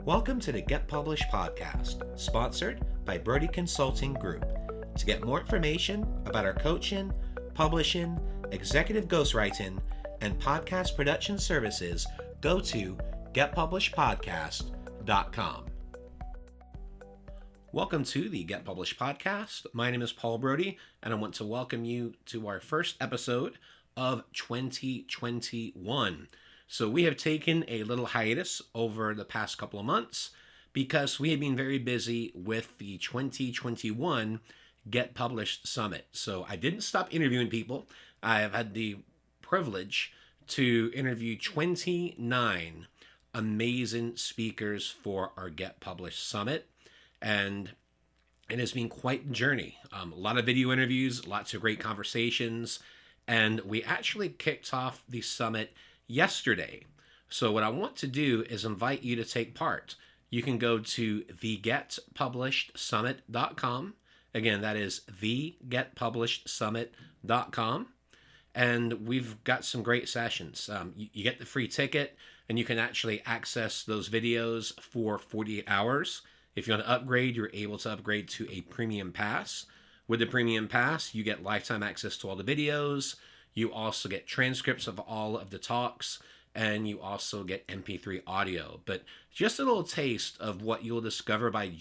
Welcome to the Get Published podcast, sponsored by Brodie Consulting Group. To get more information about our coaching, publishing, executive ghostwriting, and podcast production services, go to getpublishedpodcast.com. Welcome to the Get Published podcast. My name is Paul Brodie, and I want to welcome you to our first episode of 2021. So we have taken a little hiatus over the past couple of months because we have been very busy with the 2021 Get Published Summit. So I didn't stop interviewing people. I have had the privilege to interview 29 amazing speakers for our Get Published Summit. And it has been quite a journey. A lot of video interviews, lots of great conversations. And we actually kicked off the summit yesterday. So what I want to do is invite you to take part. You can go to thegetpublishedsummit.com. Again, that is thegetpublishedsummit.com. And we've got some great sessions. You get the free ticket, and you can actually access those videos for 48 hours. If you want to upgrade, you're able to upgrade to a premium pass. With the premium pass, you get lifetime access to all the videos. You also get transcripts of all of the talks, and you also get MP3 audio. But just a little taste of what you'll discover by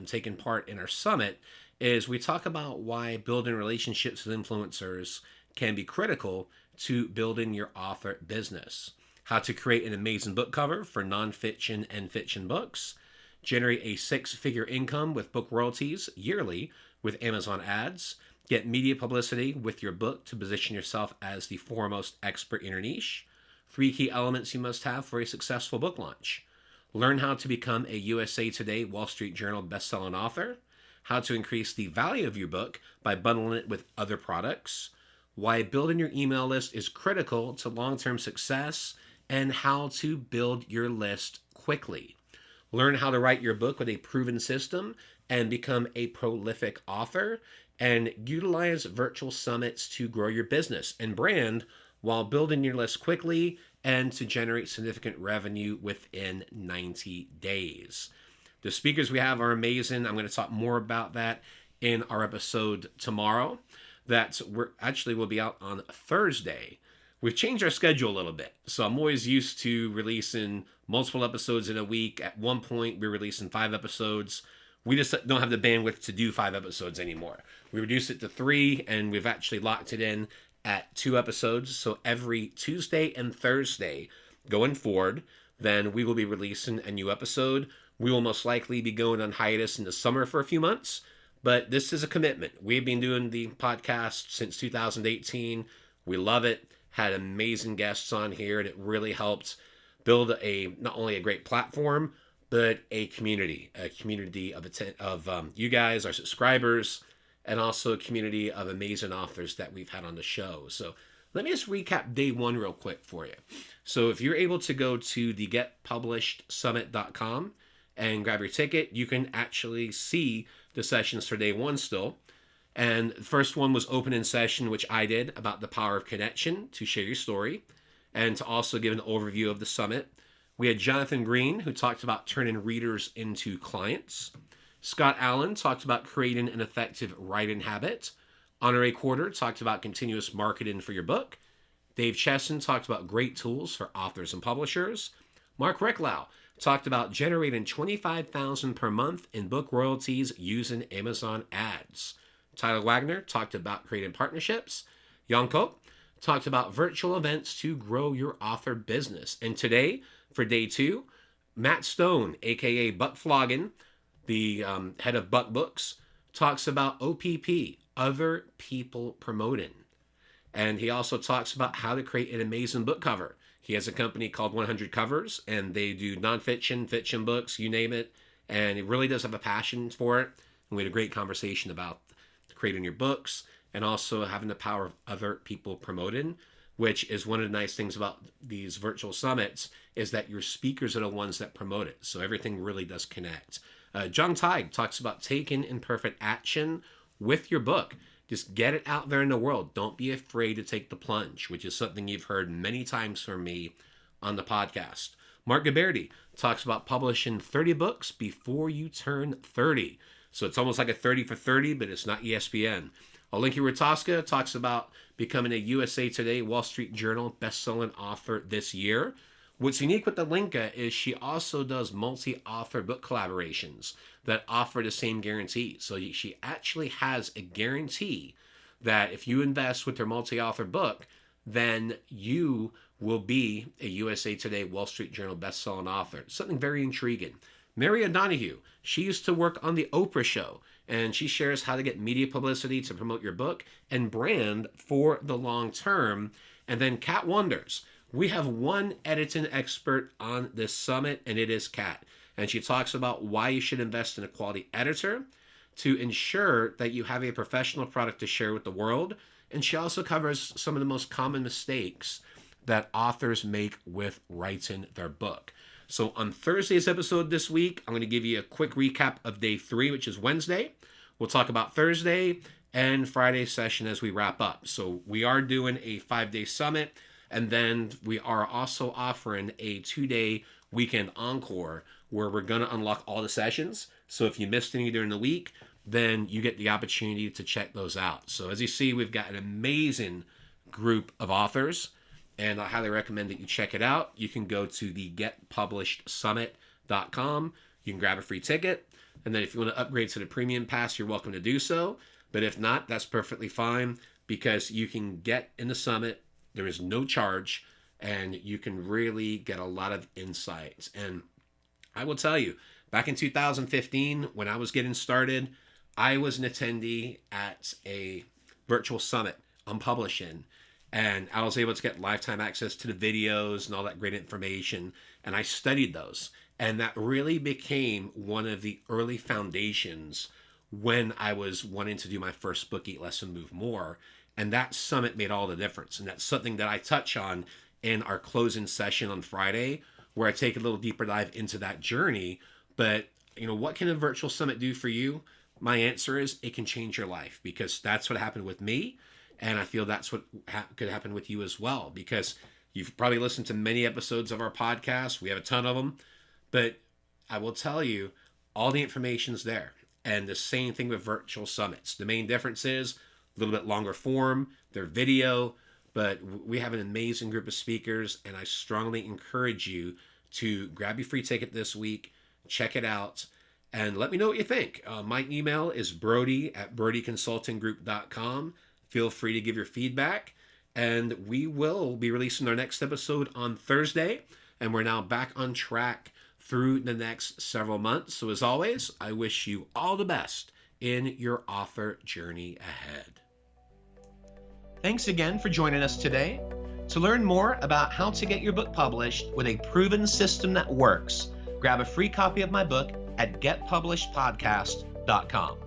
taking part in our summit is we talk about why building relationships with influencers can be critical to building your author business, how to create an amazing book cover for nonfiction and fiction books, generate a six-figure income with book royalties yearly with Amazon ads, get media publicity with your book to position yourself as the foremost expert in your niche, 3 key elements you must have for a successful book launch, learn how to become a USA Today Wall Street Journal bestselling author, how to increase the value of your book by bundling it with other products, why building your email list is critical to long-term success, and how to build your list quickly. Learn how to write your book with a proven system and become a prolific author, and utilize virtual summits to grow your business and brand while building your list quickly and to generate significant revenue within 90 days. The speakers we have are amazing. I'm going to talk more about that in our episode tomorrow. Will be out on Thursday. We've changed our schedule a little bit. So I'm always used to releasing multiple episodes in a week. At one point, we were releasing 5 episodes. We just don't have the bandwidth to do 5 episodes anymore. We reduced it to 3, and we've actually locked it in at 2 episodes. So every Tuesday and Thursday going forward, then we will be releasing a new episode. We will most likely be going on hiatus in the summer for a few months, but this is a commitment. We've been doing the podcast since 2018. We love it. Had amazing guests on here, and it really helped build not only a great platform, but a community of you guys, our subscribers, and also a community of amazing authors that we've had on the show. So let me just recap day 1 real quick for you. So if you're able to go to the getpublishedsummit.com and grab your ticket, you can actually see the sessions for day 1 still. And the first one was opening session, which I did, about the power of connection to share your story and to also give an overview of the summit. We had Jonathan Green, who talked about turning readers into clients. Scott Allen talked about creating an effective writing habit. Honore Quarter talked about continuous marketing for your book. Dave Chesson talked about great tools for authors and publishers. Mark Recklau talked about generating $25,000 per month in book royalties using Amazon ads. Tyler Wagner talked about creating partnerships. Jan Koop talked about virtual events to grow your author business. And today, for day 2, Matt Stone, aka Buck Floggin, the head of Buck Books, talks about OPP, other people promoting. And he also talks about how to create an amazing book cover. He has a company called 100 Covers, and they do nonfiction, fiction books, you name it. And he really does have a passion for it. And we had a great conversation about creating your books and also having the power of other people promoting, which is one of the nice things about these virtual summits, is that your speakers are the ones that promote it. So everything really does connect. John Teig talks about taking imperfect action with your book. Just get it out there in the world. Don't be afraid to take the plunge, which is something you've heard many times from me on the podcast. Mark Gabbardi talks about publishing 30 books before you turn 30. So it's almost like a 30 for 30, but it's not ESPN. Alinki Ratoska talks about becoming a USA Today, Wall Street Journal best-selling author this year. What's unique with Alinka is she also does multi-author book collaborations that offer the same guarantee. So she actually has a guarantee that if you invest with her multi-author book, then you will be a USA Today, Wall Street Journal best-selling author. Something very intriguing. Mary O'Donoghue, she used to work on the Oprah show, and she shares how to get media publicity to promote your book and brand for the long term. And then Kat Wonders. We have one editing expert on this summit, and it is Kat. And she talks about why you should invest in a quality editor to ensure that you have a professional product to share with the world. And she also covers some of the most common mistakes that authors make with writing their book. So on Thursday's episode this week, I'm going to give you a quick recap of day 3, which is Wednesday. We'll talk about Thursday and Friday's session as we wrap up. So we are doing a 5-day summit, and then we are also offering a 2-day weekend encore where we're going to unlock all the sessions. So if you missed any during the week, then you get the opportunity to check those out. So as you see, we've got an amazing group of authors, and I highly recommend that you check it out. You can go to the getpublishedsummit.com. You can grab a free ticket. And then if you want to upgrade to the premium pass, you're welcome to do so. But if not, that's perfectly fine because you can get in the summit. There is no charge, and you can really get a lot of insights. And I will tell you, back in 2015, when I was getting started, I was an attendee at a virtual summit on publishing. And I was able to get lifetime access to the videos and all that great information. And I studied those. And that really became one of the early foundations when I was wanting to do my first book, Eat Less and Move More. And that summit made all the difference. And that's something that I touch on in our closing session on Friday, where I take a little deeper dive into that journey. But, what can a virtual summit do for you? My answer is it can change your life, because that's what happened with me. And I feel that's what could happen with you as well, because you've probably listened to many episodes of our podcast. We have a ton of them. But I will tell you, all the information's there. And the same thing with virtual summits. The main difference is a little bit longer form. They're video. But we have an amazing group of speakers. And I strongly encourage you to grab your free ticket this week. Check it out. And let me know what you think. My email is Brodie@BrodieConsultingGroup.com. Feel free to give your feedback, and we will be releasing our next episode on Thursday, and we're now back on track through the next several months. So as always, I wish you all the best in your author journey ahead. Thanks again for joining us today. To learn more about how to get your book published with a proven system that works, grab a free copy of my book at getpublishedpodcast.com.